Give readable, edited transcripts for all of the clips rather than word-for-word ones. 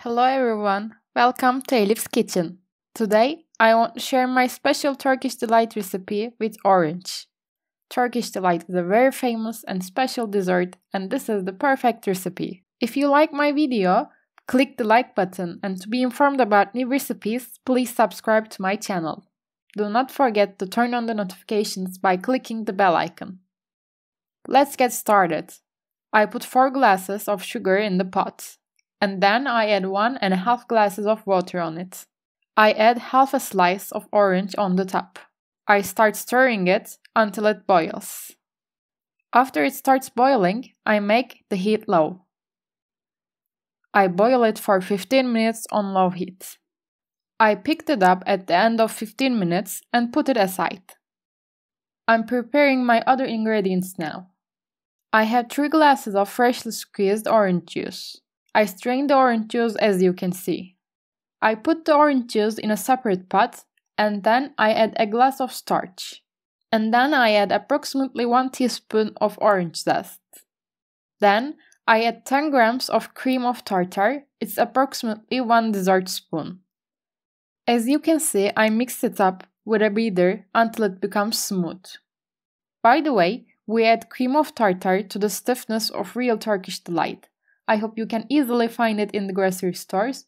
Hello everyone, welcome to Elif's Kitchen. Today, I want to share my special Turkish delight recipe with orange. Turkish delight is a very famous and special dessert, and this is the perfect recipe. If you like my video, click the like button, and to be informed about new recipes, please subscribe to my channel. Do not forget to turn on the notifications by clicking the bell icon. Let's get started. I put 4 glasses of sugar in the pot, and then I add 1.5 glasses of water on it. I add half a slice of orange on the top. I start stirring it until it boils. After it starts boiling, I make the heat low. I boil it for 15 minutes on low heat. I picked it up at the end of 15 minutes and put it aside. I'm preparing my other ingredients now. I have 3 glasses of freshly squeezed orange juice. I strain the orange juice as you can see. I put the orange juice in a separate pot, and then I add a glass of starch. And then I add approximately 1 teaspoon of orange zest. Then I add 10 grams of cream of tartar. It's approximately 1 dessert spoon. As you can see, I mix it up with a beater until it becomes smooth. By the way, we add cream of tartar to the stiffness of real Turkish delight. I hope you can easily find it in the grocery stores.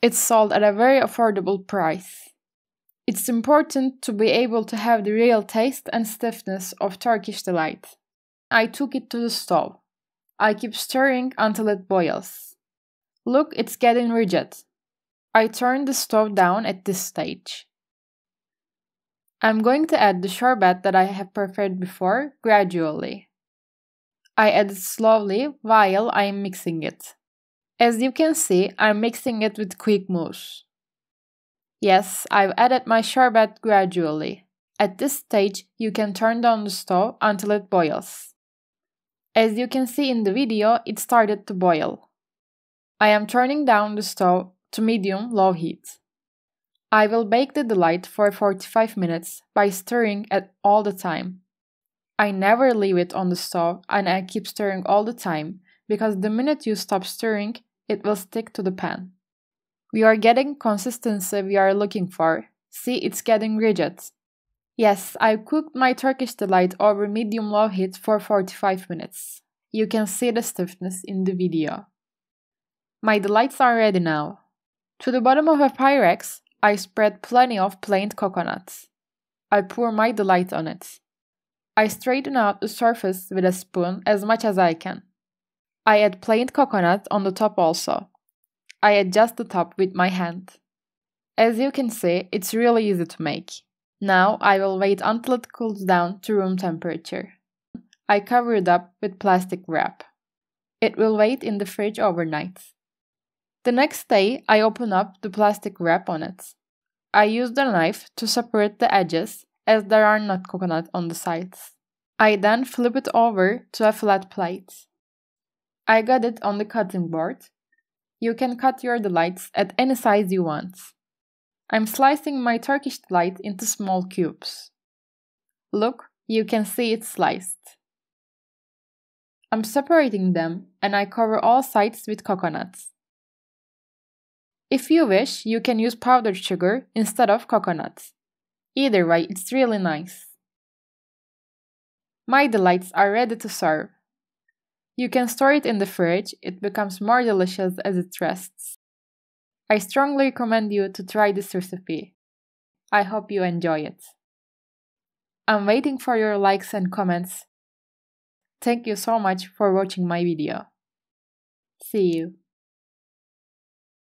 It's sold at a very affordable price. It's important to be able to have the real taste and stiffness of Turkish delight. I took it to the stove. I keep stirring until it boils. Look, it's getting rigid. I turn the stove down at this stage. I'm going to add the sherbet that I have prepared before gradually. I add it slowly while I am mixing it. As you can see, I'm mixing it with quick moves. Yes, I've added my sherbet gradually. At this stage, you can turn down the stove until it boils. As you can see in the video, it started to boil. I am turning down the stove to medium-low heat. I will bake the delight for 45 minutes by stirring it all the time. I never leave it on the stove and I keep stirring all the time because the minute you stop stirring, it will stick to the pan. We are getting consistency we are looking for. See, it's getting rigid. Yes, I cooked my Turkish delight over medium-low heat for 45 minutes. You can see the stiffness in the video. My delights are ready now. To the bottom of a Pyrex, I spread plenty of plain coconut. I pour my delight on it. I straighten out the surface with a spoon as much as I can. I add plain coconut on the top also. I adjust the top with my hand. As you can see, it's really easy to make. Now I will wait until it cools down to room temperature. I cover it up with plastic wrap. It will wait in the fridge overnight. The next day, I open up the plastic wrap on it. I use the knife to separate the edges as there are not coconut on the sides. I then flip it over to a flat plate. I got it on the cutting board. You can cut your delights at any size you want. I'm slicing my Turkish delight into small cubes. Look, you can see it's sliced. I'm separating them and I cover all sides with coconuts. If you wish, you can use powdered sugar instead of coconut. Either way, it's really nice. My delights are ready to serve. You can store it in the fridge, it becomes more delicious as it rests. I strongly recommend you to try this recipe. I hope you enjoy it. I'm waiting for your likes and comments. Thank you so much for watching my video. See you.